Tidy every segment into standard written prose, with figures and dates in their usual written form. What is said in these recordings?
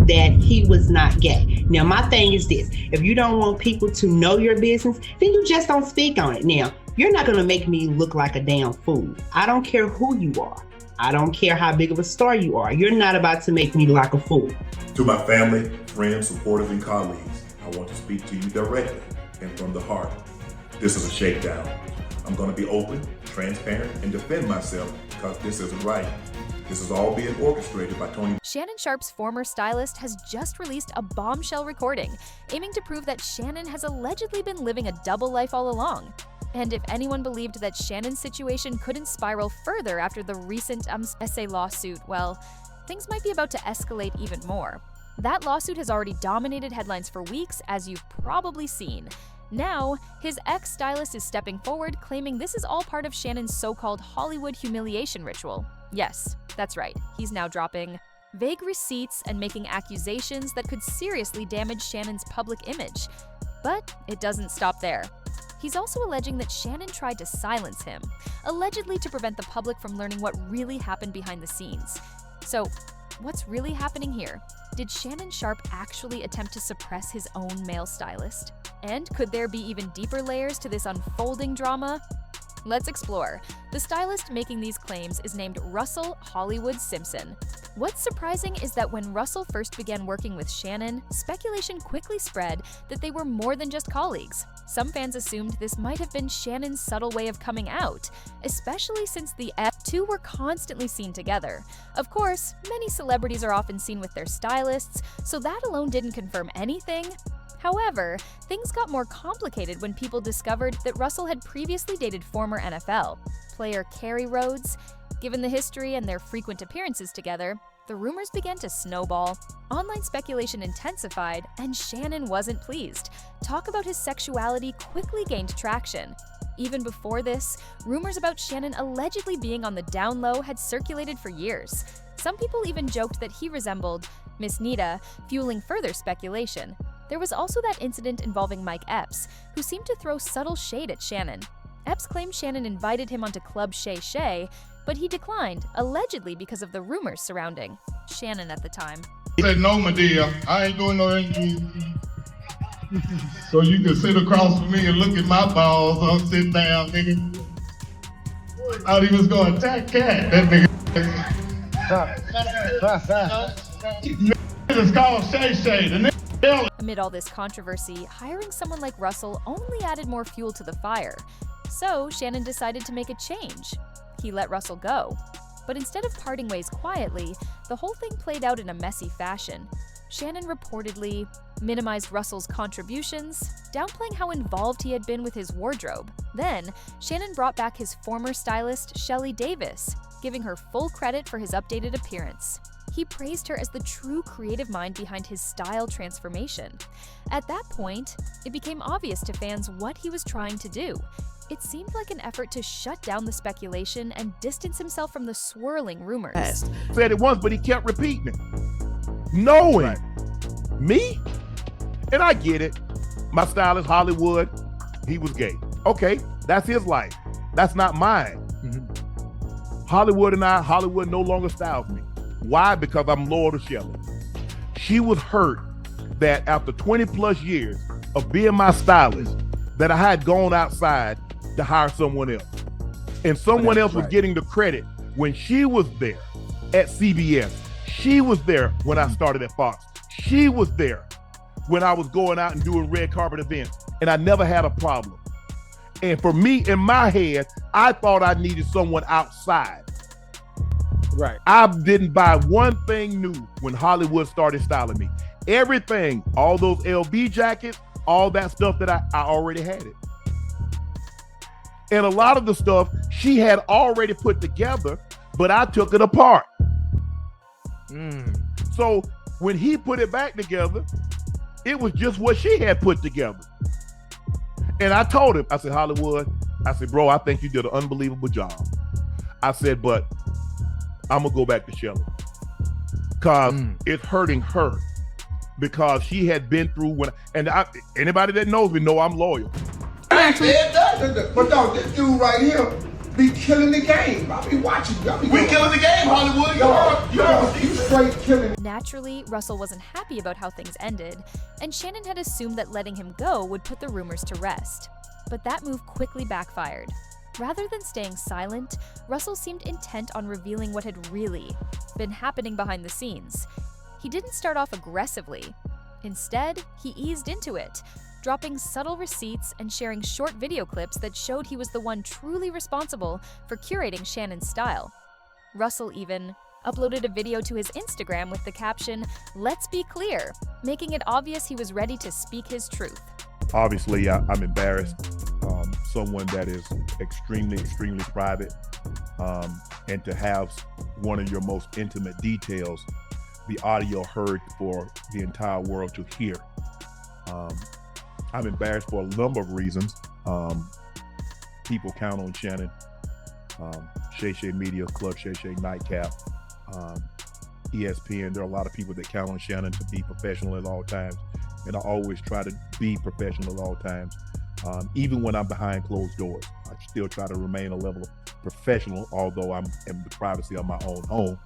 that he was not gay. Now, my thing is this. If you don't want people to know your business, then you just don't speak on it. Now, you're not going to make me look like a damn fool. I don't care who you are. I don't care how big of a star you are. You're not about to make me look like a fool. To my family, friends, supporters, and colleagues, I want to speak to you directly and from the heart. This is a shakedown. I'm going to be open, transparent, and defend myself because this isn't right. This is all being orchestrated by Tony. Shannon Sharpe's former stylist has just released a bombshell recording, aiming to prove that Shannon has allegedly been living a double life all along. And if anyone believed that Shannon's situation couldn't spiral further after the recent essay lawsuit, well, things might be about to escalate even more. That lawsuit has already dominated headlines for weeks, as you've probably seen. Now, his ex-stylist is stepping forward, claiming this is all part of Shannon's so-called Hollywood humiliation ritual. Yes, that's right, he's now dropping vague receipts and making accusations that could seriously damage Shannon's public image. But it doesn't stop there. He's also alleging that Shannon tried to silence him, allegedly to prevent the public from learning what really happened behind the scenes. So, what's really happening here? Did Shannon Sharpe actually attempt to suppress his own male stylist? And could there be even deeper layers to this unfolding drama? Let's explore. The stylist making these claims is named Russell Hollywood Simpson. What's surprising is that when Russell first began working with Shannon, speculation quickly spread that they were more than just colleagues. Some fans assumed this might have been Shannon's subtle way of coming out, especially since the two were constantly seen together. Of course, many celebrities are often seen with their stylists, so that alone didn't confirm anything. However, things got more complicated when people discovered that Russell had previously dated former NFL player Kerry Rhodes. Given the history and their frequent appearances together, the rumors began to snowball. Online speculation intensified, and Shannon wasn't pleased. Talk about his sexuality quickly gained traction. Even before this, rumors about Shannon allegedly being on the down low had circulated for years. Some people even joked that he resembled Miss Nita, fueling further speculation. There was also that incident involving Mike Epps, who seemed to throw subtle shade at Shannon. Epps claimed Shannon invited him onto Club Shay Shay, but he declined, allegedly because of the rumors surrounding Shannon at the time. He said, "No, my dear, I ain't doing no interview. So you can sit across from me and look at my balls. I'll sit down, nigga." I thought he was going to attack Cat. That nigga. It's called Shay Shay. The nigga. Amid all this controversy, hiring someone like Russell only added more fuel to the fire. So Shannon decided to make a change. He let Russell go. But instead of parting ways quietly, the whole thing played out in a messy fashion. Shannon reportedly minimized Russell's contributions, downplaying how involved he had been with his wardrobe. Then, Shannon brought back his former stylist, Shelley Davis, giving her full credit for his updated appearance. He praised her as the true creative mind behind his style transformation. At that point, it became obvious to fans what he was trying to do. It seemed like an effort to shut down the speculation and distance himself from the swirling rumors. Said it once, but he kept repeating it. Knowing me, and I get it. My stylist, Hollywood, he was gay. Okay, that's his life. That's not mine. Hollywood no longer styles me. Why? Because I'm loyal to Shelley. She was hurt that after 20 plus years of being my stylist, that I had gone outside to hire someone else. And someone else was getting the credit when she was there at CBS. She was there when I started at Fox. She was there when I was going out and doing red carpet events. And I never had a problem. And for me, in my head, I thought I needed someone outside. Right. I didn't buy one thing new when Hollywood started styling me. Everything, all those LB jackets, all that stuff that I already had it. And a lot of the stuff she had already put together, but I took it apart. So when he put it back together, it was just what she had put together. And I told him, I said, Hollywood, I said, bro, I think you did an unbelievable job. I said, but I'm gonna go back to Shelley because it's hurting her because she had been through anybody that knows me know I'm loyal. But dog, this dude right here, be killing the game. I be watching you. We killing the game, Hollywood. You straight killing it. Naturally, Russell wasn't happy about how things ended, and Shannon had assumed that letting him go would put the rumors to rest. But that move quickly backfired. Rather than staying silent, Russell seemed intent on revealing what had really been happening behind the scenes. He didn't start off aggressively. Instead, he eased into it, dropping subtle receipts and sharing short video clips that showed he was the one truly responsible for curating Shannon's style. Russell even uploaded a video to his Instagram with the caption, "Let's be clear," making it obvious he was ready to speak his truth. Obviously, I'm embarrassed. Someone that is extremely private, and to have one of your most intimate details, the audio heard for the entire world to hear. I'm embarrassed for a number of reasons. People count on Shannon, Shay Shay Media Club, Shay Shay Nightcap, ESPN. There are a lot of people that count on Shannon to be professional at all times, and I always try to be professional at all times. Even when I'm behind closed doors, I still try to remain a level of professional, although I'm in the privacy of my own home.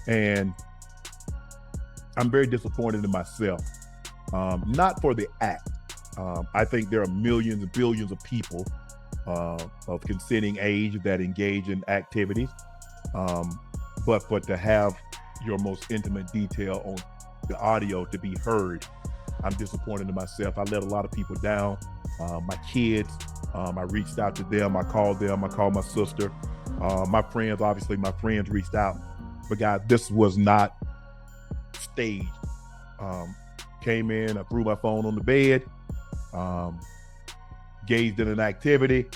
And I'm very disappointed in myself, not for the act. I think there are millions and billions of people of consenting age that engage in activities, but to have your most intimate detail on the audio to be heard, I'm disappointed in myself. I let a lot of people down. My kids, I reached out to them. I called them. I called my sister. My friends, obviously, my friends reached out. But guys, this was not staged. Came in, I threw my phone on the bed, gazed in an activity.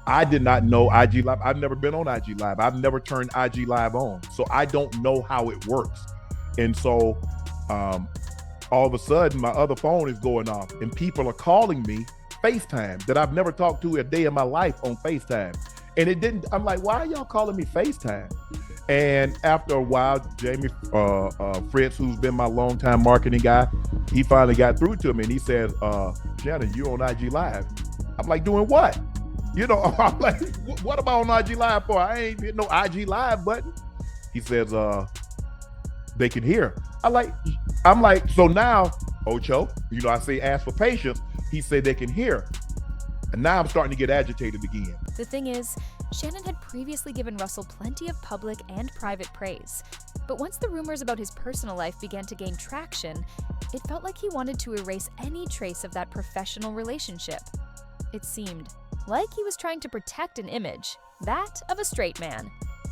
I did not know IG Live. I've never been on IG Live. I've never turned IG Live on. So I don't know how it works. And so all of a sudden, my other phone is going off and people are calling me FaceTime that I've never talked to a day in my life on FaceTime. And it didn't, I'm like, why are y'all calling me FaceTime? And after a while, Jamie Fritz, who's been my longtime marketing guy, he finally got through to me and he said, Shannon, you on IG Live. I'm like, doing what? You know, I'm like, what am I on IG Live for? I ain't hit no IG Live button. He says, they can hear. I'm like, so now, Ocho, you know, I say ask for patience. He said they can hear. And now I'm starting to get agitated again. The thing is, Shannon had previously given Russell plenty of public and private praise. But once the rumors about his personal life began to gain traction, it felt like he wanted to erase any trace of that professional relationship. It seemed like he was trying to protect an image, that of a straight man.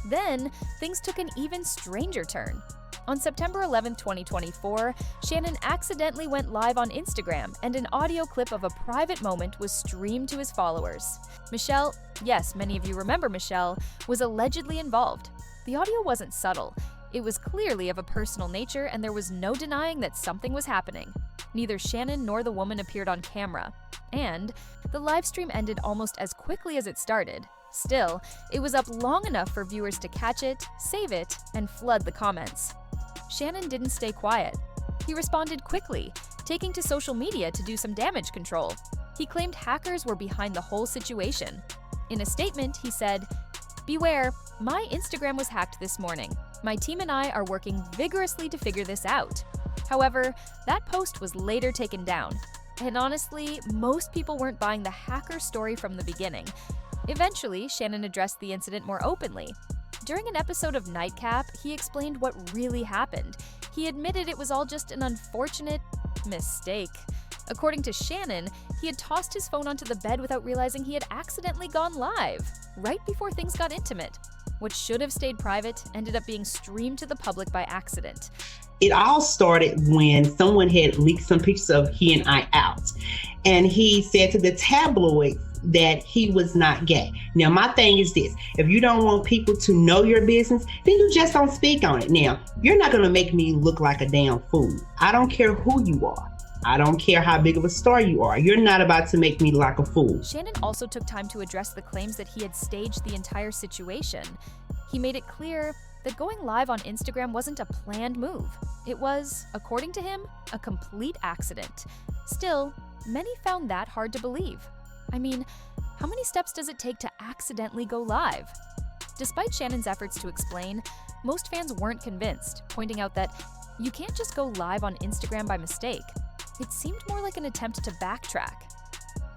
Then, things took an even stranger turn. On September 11, 2024, Shannon accidentally went live on Instagram, and an audio clip of a private moment was streamed to his followers. Michelle, yes, many of you remember Michelle, was allegedly involved. The audio wasn't subtle. It was clearly of a personal nature, and there was no denying that something was happening. Neither Shannon nor the woman appeared on camera. And the live stream ended almost as quickly as it started. Still, it was up long enough for viewers to catch it, save it, and flood the comments. Shannon didn't stay quiet. He responded quickly, taking to social media to do some damage control. He claimed hackers were behind the whole situation. In a statement, he said, "Beware, my Instagram was hacked this morning. My team and I are working vigorously to figure this out." However, that post was later taken down. And honestly, most people weren't buying the hacker story from the beginning. Eventually, Shannon addressed the incident more openly. During an episode of Nightcap, he explained what really happened. He admitted it was all just an unfortunate mistake. According to Shannon, he had tossed his phone onto the bed without realizing he had accidentally gone live, right before things got intimate. What should have stayed private ended up being streamed to the public by accident. It all started when someone had leaked some pictures of he and I out. And he said to the tabloids that he was not gay. Now, my thing is this. If you don't want people to know your business, then you just don't speak on it. Now, you're not going to make me look like a damn fool. I don't care who you are. I don't care how big of a star you are. You're not about to make me look like a fool. Shannon also took time to address the claims that he had staged the entire situation. He made it clear that going live on Instagram wasn't a planned move. It was, according to him, a complete accident. Still, many found that hard to believe. I mean, How many steps does it take to accidentally go live? Despite Shannon's efforts to explain, most fans weren't convinced, pointing out that you can't just go live on Instagram by mistake. It seemed more like an attempt to backtrack.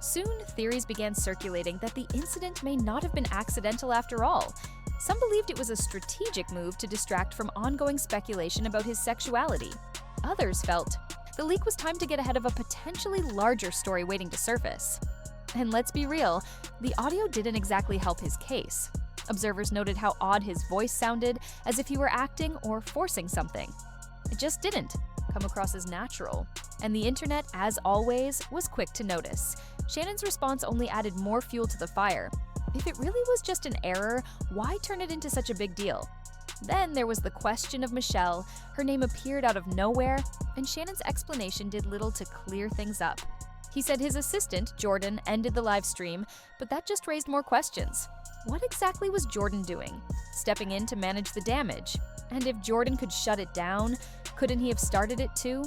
Soon, theories began circulating that the incident may not have been accidental after all. Some believed it was a strategic move to distract from ongoing speculation about his sexuality. Others felt the leak was time to get ahead of a potentially larger story waiting to surface. And let's be real, the audio didn't exactly help his case. Observers noted how odd his voice sounded, as if he were acting or forcing something. It just didn't come across as natural. And the internet, as always, was quick to notice. Shannon's response only added more fuel to the fire. If it really was just an error, why turn it into such a big deal? Then there was the question of Michelle. Her name appeared out of nowhere, and Shannon's explanation did little to clear things up. He said his assistant, Jordan, ended the live stream, but that just raised more questions. What exactly was Jordan doing? Stepping in to manage the damage? And if Jordan could shut it down, couldn't he have started it too?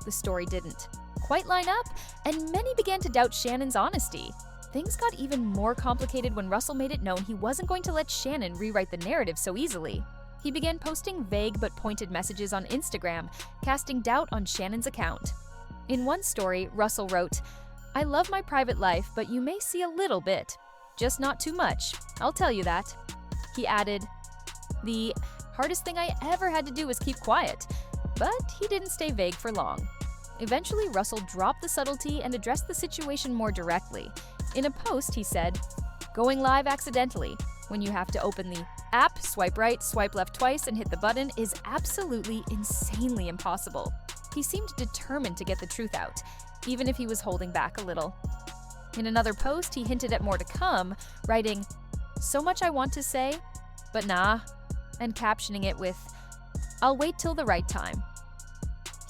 The story didn't quite line up, and many began to doubt Shannon's honesty. Things got even more complicated when Russell made it known he wasn't going to let Shannon rewrite the narrative so easily. He began posting vague but pointed messages on Instagram, casting doubt on Shannon's account. In one story, Russell wrote, "I love my private life, but you may see a little bit. Just not too much, I'll tell you that." He added, "The hardest thing I ever had to do was keep quiet," but he didn't stay vague for long. Eventually, Russell dropped the subtlety and addressed the situation more directly. In a post, he said, "Going live accidentally, when you have to open the app, swipe right, swipe left twice, and hit the button is absolutely insanely impossible." He seemed determined to get the truth out, even if he was holding back a little. In another post, he hinted at more to come, writing, "So much I want to say, but nah," and captioning it with, "I'll wait till the right time."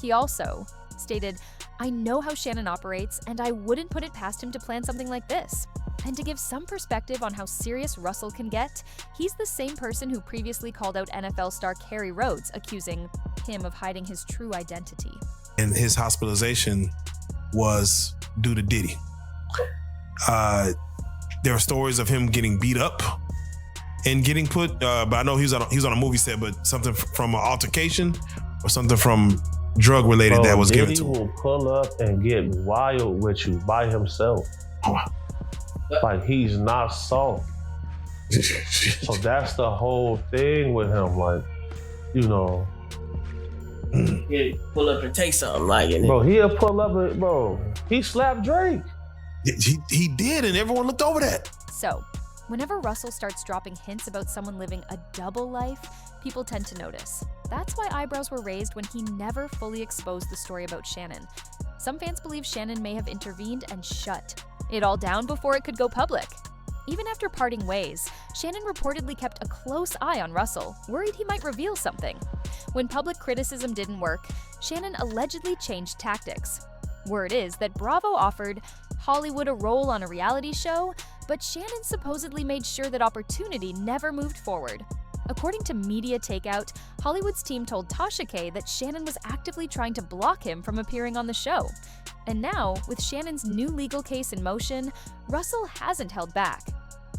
He also stated, "I know how Shannon operates, and I wouldn't put it past him to plan something like this." And to give some perspective on how serious Russell can get, he's the same person who previously called out NFL star Kerry Rhodes, accusing him of hiding his true identity. And his hospitalization was due to Diddy. There are stories of him getting beat up and getting put, but I know he was on a movie set, but something from an altercation or something from drug related that was given to him. Diddy will pull up and get wild with you by himself. Like, he's not soft. So that's the whole thing with him. Like, you know. He'll pull up and take something, like it. Bro, he'll pull up and, bro, he slapped Drake. He did, and everyone looked over that. So, whenever Russell starts dropping hints about someone living a double life, people tend to notice. That's why eyebrows were raised when he never fully exposed the story about Shannon. Some fans believe Shannon may have intervened and shut it all down before it could go public. Even after parting ways, Shannon reportedly kept a close eye on Russell, worried he might reveal something. When public criticism didn't work, Shannon allegedly changed tactics. Word is that Bravo offered Hollywood a role on a reality show, but Shannon supposedly made sure that opportunity never moved forward. According to Media Takeout, Hollywood's team told Tasha K that Shannon was actively trying to block him from appearing on the show. And now, with Shannon's new legal case in motion, Russell hasn't held back.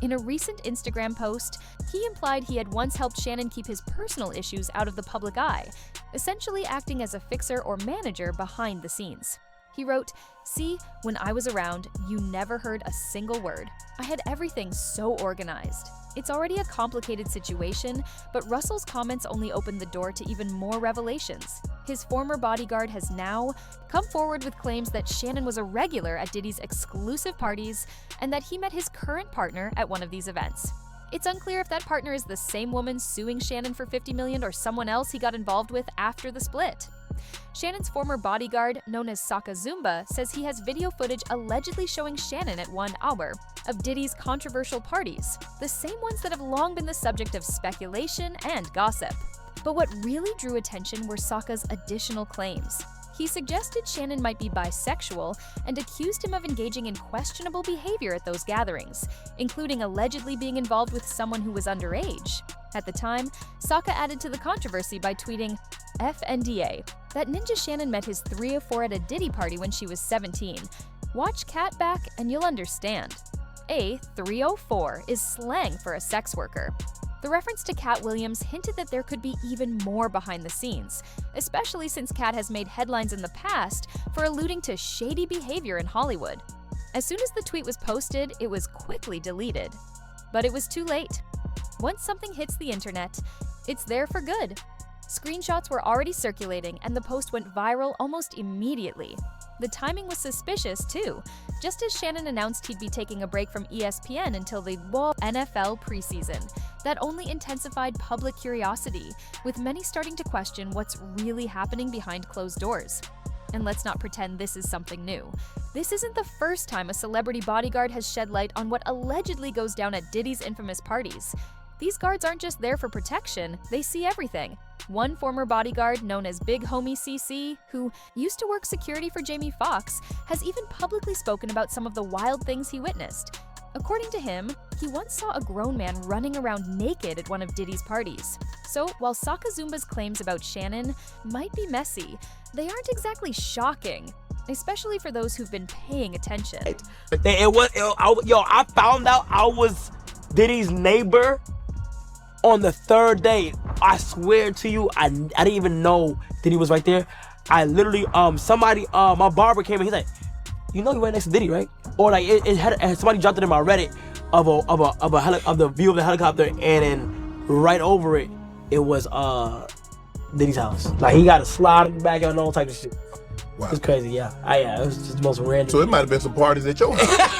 In a recent Instagram post, he implied he had once helped Shannon keep his personal issues out of the public eye, essentially acting as a fixer or manager behind the scenes. He wrote, "See, when I was around, you never heard a single word. I had everything so organized." It's already a complicated situation, but Russell's comments only opened the door to even more revelations. His former bodyguard has now come forward with claims that Shannon was a regular at Diddy's exclusive parties and that he met his current partner at one of these events. It's unclear if that partner is the same woman suing Shannon for $50 million or someone else he got involved with after the split. Shannon's former bodyguard, known as Saka Zumba, says he has video footage allegedly showing Shannon at one hour of Diddy's controversial parties, the same ones that have long been the subject of speculation and gossip. But what really drew attention were Saka's additional claims. He suggested Shannon might be bisexual and accused him of engaging in questionable behavior at those gatherings, including allegedly being involved with someone who was underage. At the time, Saka added to the controversy by tweeting, "FNDA, that Ninja Shannon met his 3 of 4 at a Diddy party when she was 17. Watch Cat back and you'll understand." A 304 is slang for a sex worker. The reference to Cat Williams hinted that there could be even more behind the scenes, especially since Cat has made headlines in the past for alluding to shady behavior in Hollywood. As soon as the tweet was posted, it was quickly deleted. But it was too late. Once something hits the internet, it's there for good. Screenshots were already circulating, and the post went viral almost immediately. The timing was suspicious, too, just as Shannon announced he'd be taking a break from ESPN until the NFL preseason. That only intensified public curiosity, with many starting to question what's really happening behind closed doors. And let's not pretend this is something new. This isn't the first time a celebrity bodyguard has shed light on what allegedly goes down at Diddy's infamous parties. These guards aren't just there for protection, they see everything. One former bodyguard, known as Big Homie CC, who used to work security for Jamie Foxx, has even publicly spoken about some of the wild things he witnessed. According to him, he once saw a grown man running around naked at one of Diddy's parties. So, while Sakazumba's claims about Shannon might be messy, they aren't exactly shocking, especially for those who've been paying attention. I found out I was Diddy's neighbor on the third day. I swear to you, I didn't even know Diddy was right there. I literally, my barber came in, he's like, you know you're right next to Diddy, right? Or like, somebody dropped it in my Reddit of the view of the helicopter, and then right over it, it was Diddy's house. Like, he got a slide in the back and all type of shit. Wow. It's crazy, yeah. It was just the most random. So it might have been some parties at your house.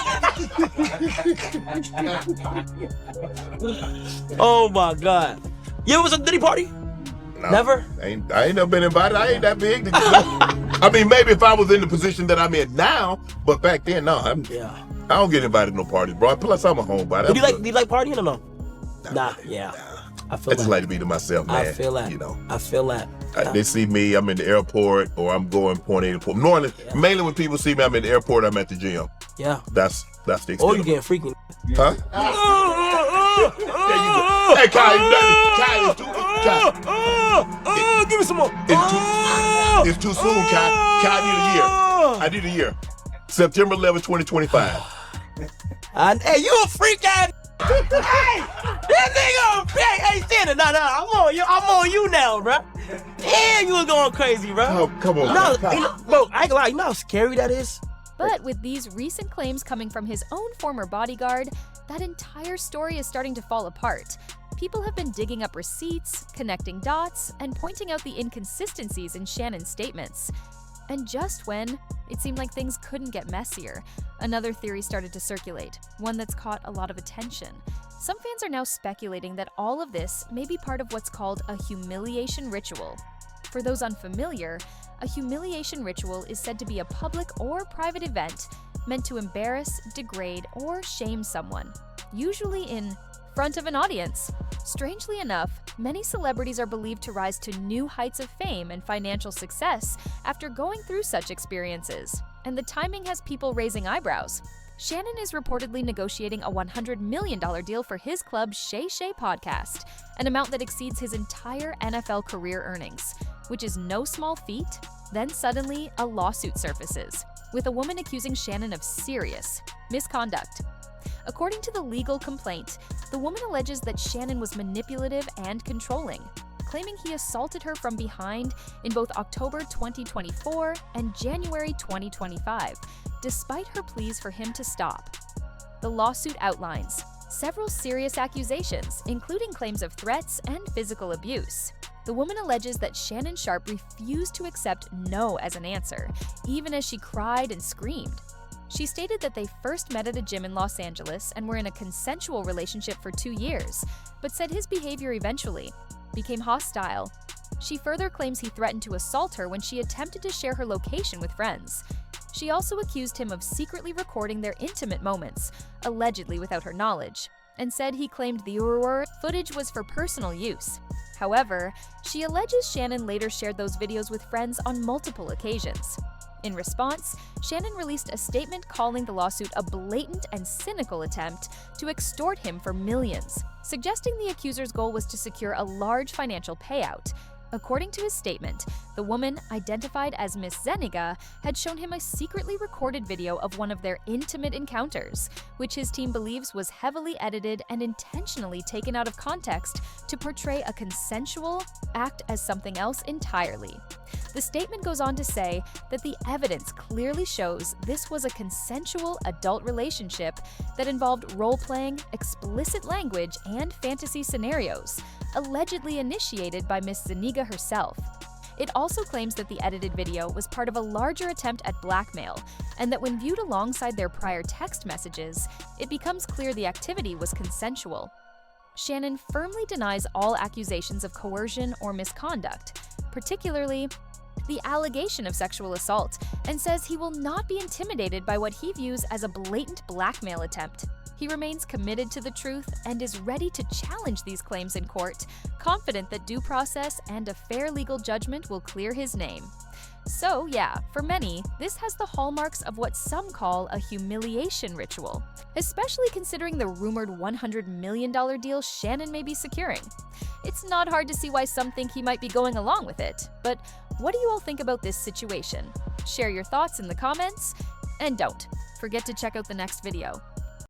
Oh my God. You ever was at a Diddy party? No, Never? I ain't never been invited. I ain't that big. I mean, maybe if I was in the position that I'm in now, but back then, no. I don't get invited to no parties, bro. Plus, I'm a homebody. Do you like partying or no? Nah, yeah. I just like to be to myself, man. I feel that. You know. I feel that. They see me, I'm in the airport, or I'm going point A to point. Normally, mainly when people see me, I'm in the airport, I'm at the gym. Yeah. That's the extent. Or you getting freaky. Huh? There you go. Hey, Kai, give me some more. It's too soon, Kai. Kai, I need a year. September 11, 2025. Hey, you a freak ass. Hey, this nigga, hey, Shannon, no, I'm on you now, bro. Damn, you was going crazy, bro. Oh, come on. Bro, I ain't gonna lie, you know how scary that is? But with these recent claims coming from his own former bodyguard, that entire story is starting to fall apart. People have been digging up receipts, connecting dots, and pointing out the inconsistencies in Shannon's statements. And just when it seemed like things couldn't get messier, another theory started to circulate, one that's caught a lot of attention. Some fans are now speculating that all of this may be part of what's called a humiliation ritual. For those unfamiliar, a humiliation ritual is said to be a public or private event meant to embarrass, degrade, or shame someone, usually in front of an audience. Strangely enough, many celebrities are believed to rise to new heights of fame and financial success after going through such experiences, and the timing has people raising eyebrows. Shannon is reportedly negotiating a $100 million deal for his club Shay Shay podcast, an amount that exceeds his entire NFL career earnings, which is no small feat. Then suddenly, a lawsuit surfaces, with a woman accusing Shannon of serious misconduct. According to the legal complaint, the woman alleges that Shannon was manipulative and controlling, claiming he assaulted her from behind in both October 2024 and January 2025, despite her pleas for him to stop. The lawsuit outlines several serious accusations, including claims of threats and physical abuse. The woman alleges that Shannon Sharpe refused to accept no as an answer, even as she cried and screamed. She stated that they first met at a gym in Los Angeles and were in a consensual relationship for 2 years, but said his behavior eventually became hostile. She further claims he threatened to assault her when she attempted to share her location with friends. She also accused him of secretly recording their intimate moments, allegedly without her knowledge, and said he claimed the footage was for personal use. However, she alleges Shannon later shared those videos with friends on multiple occasions. In response, Shannon released a statement calling the lawsuit a blatant and cynical attempt to extort him for millions, suggesting the accuser's goal was to secure a large financial payout. According to his statement, the woman, identified as Miss Zeniga, had shown him a secretly recorded video of one of their intimate encounters, which his team believes was heavily edited and intentionally taken out of context to portray a consensual act as something else entirely. The statement goes on to say that the evidence clearly shows this was a consensual adult relationship that involved role-playing, explicit language, and fantasy scenarios, allegedly initiated by Miss Zeniga herself. It also claims that the edited video was part of a larger attempt at blackmail, and that when viewed alongside their prior text messages, it becomes clear the activity was consensual. Shannon firmly denies all accusations of coercion or misconduct, particularly the allegation of sexual assault, and says he will not be intimidated by what he views as a blatant blackmail attempt. He remains committed to the truth and is ready to challenge these claims in court, confident that due process and a fair legal judgment will clear his name. So yeah, for many, this has the hallmarks of what some call a humiliation ritual, especially considering the rumored $100 million deal Shannon may be securing. It's not hard to see why some think he might be going along with it, but what do you all think about this situation? Share your thoughts in the comments, and don't forget to check out the next video.